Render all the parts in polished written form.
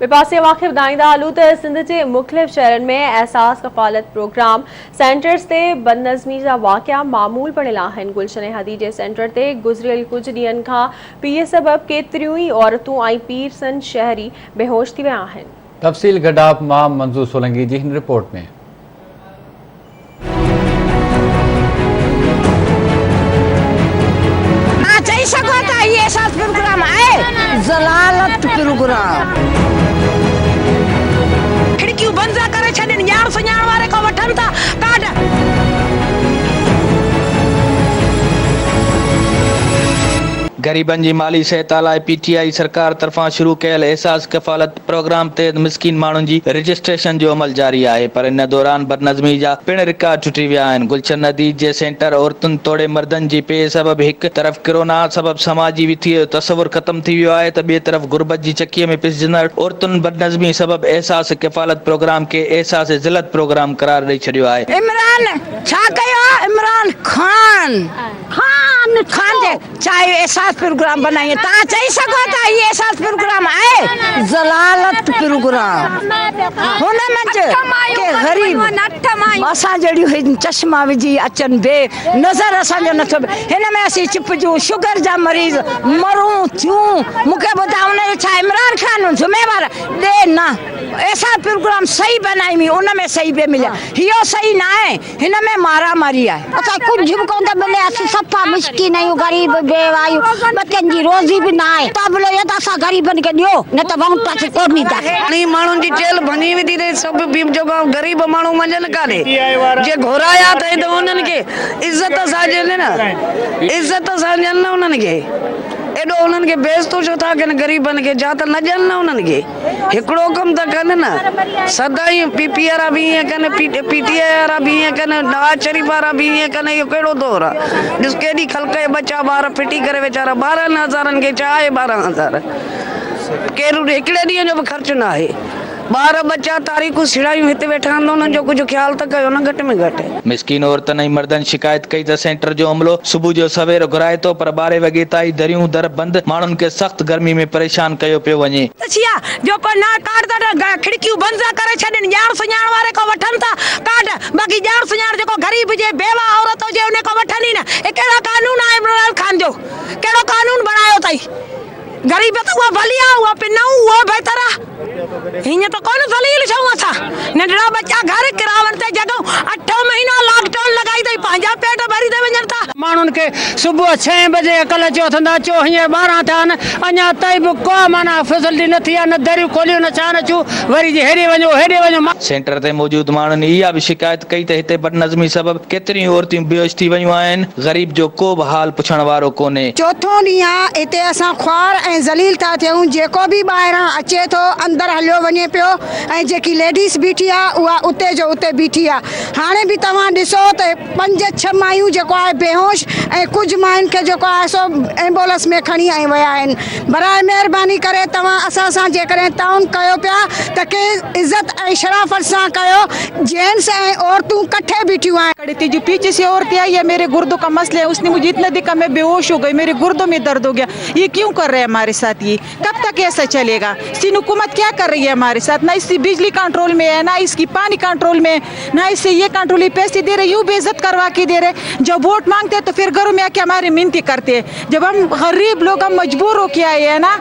विपासी वाक़िफ़ ॿुधाईंदा हलूं त सिंध जे मुख़्तलिफ़ शहरनि में एहसास कफ़ालत प्रोग्राम सेंटर्स ते बदनज़मी जा वाक़िआ मामूल बणियल आहिनि। गुलशन हदी जे सेंटर ते गुज़िरियल कुझु ॾींहनि खां पीउ सबबि केतिरियूं ई औरतूं ऐं पीरसन शहरी बेहोश थी विया आहिनि। तफ़सील गडाप मां मंजूर सोलंकी जी हिन रिपोर्ट में। ज़लालत प्रोग्राम खिड़कियूं बंद करे छॾनि, ॼाण सुञाण वारे खां वठनि था काड। गरीबन जी माली सहायता लाइ पीटीआई सरकार तरफां शुरू कयल एहसास कफ़ालत प्रोग्राम तहत मिस्किन माण्हुनि जी रजिस्ट्रेशन जो अमल जारी आहे, पर इन दौरान बदनज़मी जा पिण रिकॉर्ड टुटी विया आहिनि। गुलशन नदी जे सेंटर औरतुनि तोड़े मर्दनि जी पे सबबि हिकु तरफ़ कोरोना सबबि समाजी विथीअ जो तसवुर ख़त्म थी वियो आहे, त ॿिए तरफ़ गुरबत जी चकीअ में पिसजंदड़ औरतुनि बदनज़मी सबबि एहसास कफ़ालत प्रोग्राम खे एहसास ज़िलत प्रोग्राम करार ॾेई छॾियो आहे। इमरान छा कयो? इमरान खान जे चाहे एहसास प्रोग्राम बनाइए, तव्हां चई सघो था ये एहसास प्रोग्राम आहे ज़लालत प्रोग्राम। हुन मंझि के ग़रीब असां जहिड़ियूं चश्मा विझी अचनि बे नज़र असांजो नथो, हिन में असीं चिपजूं, शुगर जा मरीज़ मरूं थियूं। मूंखे ॿुधायो हुनजो छा इमरान खान ज़िम्मेवार ॾे न एहसास प्रोग्राम सही बनाई हुई, उन में सही बि मिलिया, इहो सही न आहे, हिन में मारामारी आहे। असां कुझु बि कोन मिले, असीं सफ़ा मुश्किल आहियूं, ग़रीब बेवायूं, बचनि जी रोज़ी बि न आहे। त बि त असां ग़रीबनि खे ॾियो, न त वञूं था कोन ॾींदा। हाणे माण्हुनि जी जेल भञी विधी रहे, सभु जेको ग़रीब माण्हू वञनि काॾे, जे घुराया अथई त उन्हनि खे इज़त सां ॾियनि न, इज़त सां ॾियनि न उन्हनि खे। एॾो उन्हनि खे बेइज़तो छो था कनि ग़रीबनि खे, जा त न ॾियनि न उन्हनि खे, हिकिड़ो कमु त कनि न। सदाईं पीपी वारा बि ईअं कनि, पीटीआई वारा बि ईअं कनि, नवाज़ शरीफ वारा बि ईअं कनि, इहो कहिड़ो दौर आहे? ॾिस केॾी ख़ल्क़ जा बचा ॿार फिटी करे वीचारा 12,000 खे छा आहे 12,000, केरु हिकिड़े ॾींहं जो बि ख़र्चु न आहे। ॿार बचा तारीख़ूं सिड़ायूं हिते वेठा आहिनि, उन्हनि जो कुझु ख़्यालु त कयो न घटि में घटि। मिस्किन औरतुनि ऐं मर्दनि शिकायत कई त सेंटर जो अमलो सुबुह जो सवेर घुराए थो, पर 12 वॻे ताईं दरियूं दर बंदि, माण्हुनि खे सख़्त गर्मी में परेशान कयो पियो वञे। जेको न कार्ड त खिड़कियूं बंदि करे छॾनि, ॼाण सुञाण वारे खां वठनि था कार्ड, बाक़ी ॼाण सुञाण जेको ग़रीब हुजे बेवा औरत हुजे उन खां वठनि ई न। हे कहिड़ो कानून आहे इमरान खान जो? कहिड़ो कानून बनायो अथई? ग़रीब त उहा भली आहे, उहा पिन उहो बहितर आहे। हीअं त कोन ज़लील छऊं असां, नंढड़ा बच्चा घर किरावन ते जॻह 8 महीना लॉकडाउन लॻाई अथई, पंहिंजा पेट भरी था वञनि था। माण्हुनि खे सुबुह 6 बजे अकल अचो थींदा, अचो हीअं 12 थिया आहिनि, अञा ताईं बि को माना फैसिलिटी न थी आहे, न दरियूं खोलियूं, न छा न छू, वरी जे हेॾे वञो हेॾे वञो। सेंटर ते मौजूद माण्हुनि इहा बि शिकायत कई त हिते बदनज़मी सबबि केतिरियूं औरतूं बेहोश थी वियूं आहिनि, ग़रीब जो को बि हाल पुछण वारो कोन्हे। चौथों ॾींहुं आहे हिते असां ख्वार ऐं ज़लील था थियूं, जेको बि ॿाहिरां अचे थो अंदरि हलियो वञे पियो, ऐं जेकी लेडीज़ बीठी आहे उहा उते जो उते बीठी आहे। हाणे बि तव्हां ॾिसो त 5-6 मायूं जेको आहे बेहोश, ऐं कुझु मायुनि खे जेको आहे सो एम्बुलेंस में खणी आई विया आहिनि। बराए महिरबानी करे तव्हां असां सां जेकॾहिं ताउन कयो पिया त के इज़त ऐं शराफ़त सां कयो, जेंट्स ऐं औरतूं इकट्ठे बीठियूं आहिनि। जो पीछे से औरत आई है, मेरे गुर्दों का मसला है, उसने मुझे इतना देखा मैं बेहोश हो गई, मेरे गुर्दों में दर्द हो गया। ये क्यों कर रहे हैं हमारे साथ? ये कब तक ऐसा चलेगा? सिंध हुकूमत क्या कर रही है हमारे साथ? ना इसकी बिजली कंट्रोल में है, ना इसकी पानी कंट्रोल में, ना इससे ये कंट्रोल पैसे दे रहे, यूँ बेइज्जत करवा के दे रहे। जब वोट मांगते हैं तो फिर घरों में आके हमारी मिन्नती करते हैं। जब हम गरीब लोग हम मजबूर होके आए हैं ना,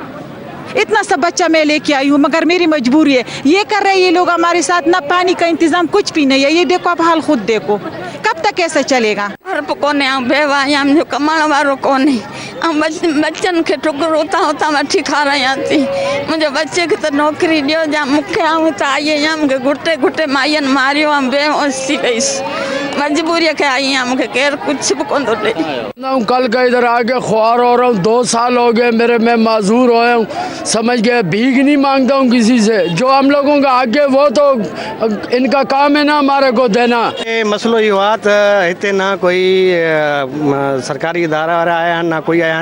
इतना सब बच्चा मैं लेके आई हूँ मगर मेरी मजबूरी है, ये कर रहे हैं ये लोग हमारे साथ, ना पानी का इंतजाम कुछ भी नहीं है। ये देखो आप हाल खुद देखो, कब तक ऐसा चलेगा? कोने बेवा जो कमाण वारो कोने, बच्चन के टुकड़ उतां उतां वठी खारायां थी। मुंहिंजे बच्चे खे त नौकरी ॾियो, जा मूंखे आऊं त आई आहियां, मूंखे घुटे घुटे माईअनि मारियो, ऐं बेहोश थी वईसि, मजबूरी के आई हैं, मुझे केर कुछ भी कौन दे। कल का इधर आके ख्वार हो रहा हूँ, 2 साल हो गए मेरे, मैं माजूर हो हूँ, समझ गए, भीख नहीं मांगता हूँ किसी से, जो हम लोगों का आगे वो तो इनका काम है ना हमारे को देना। मसलो ये हुआ तो इतने ना कोई सरकारी इदारा वारा आया ना कोई आया,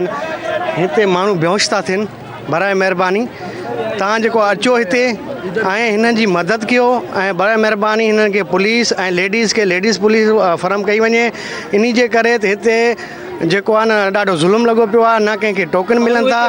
इतने मानू बेहोश था थियन। बराए मेहरबानी तव्हां जेको अचो हिते ऐं हिननि जी मदद कयो, ऐं बराए महिरबानी हिननि खे पुलिस ऐं लेडीज़ खे लेडीज़ पुलिस फरम कई वञे। इन जे करे त हिते जेको आहे न ॾाढो ज़ुल्म लॻो पियो आहे, न कंहिंखे टोकन मिलनि था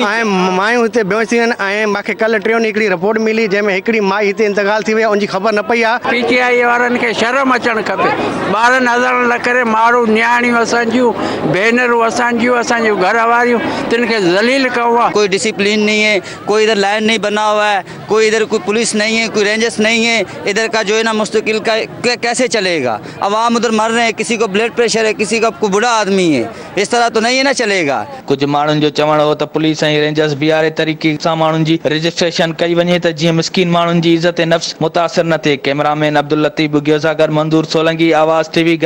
ऐं मायूं हिते बेहोश थी वियूं आहिनि। ऐं मूंखे कल्ह टियों ॾींहुं हिकिड़ी रिपोर्ट मिली जंहिंमें हिकिड़ी माई हिते इंतकाल थी वई आहे, उनजी ख़बर न पई आहे। पीटीआई वारनि खे शर्म अचणु खपे। ॿार नज़र न करे माण्हू न्याणियूं असांजियूं भेनरूं असांजियूं घर वारियूं तिन खे ज़लील कयो आहे। कोई डिसिप्लिन नहीं है, कोई इधर लाइन नहीं बना हुआ है, कोई इधर कोई पुलिस नहीं है, कोई रेंजर्स नहीं है। इधर का जो है ना मुस्तकिल का कैसे चलेगा? आवाम उधर मर रहे हैं, किसी को ब्लड प्रेशर है, किसी का बूढ़ा आदमी है, इस तरह तो नहीं है ना चलेगा। कुछ माण्हुनि जो चवणु हो त पुलिस ऐं रेंजर्स बीहारे तरीक़े सां माण्हुनि जी रजिस्ट्रेशन कई वञे त जीअं मिसकिन माण्हुनि जी इज़त नफ़्स मुतासिर न थिए। कैमरामैन अब्दुल लतीफ़ बुगियो सां गॾु मंज़ूर सोलंकी, आवाज़ TV।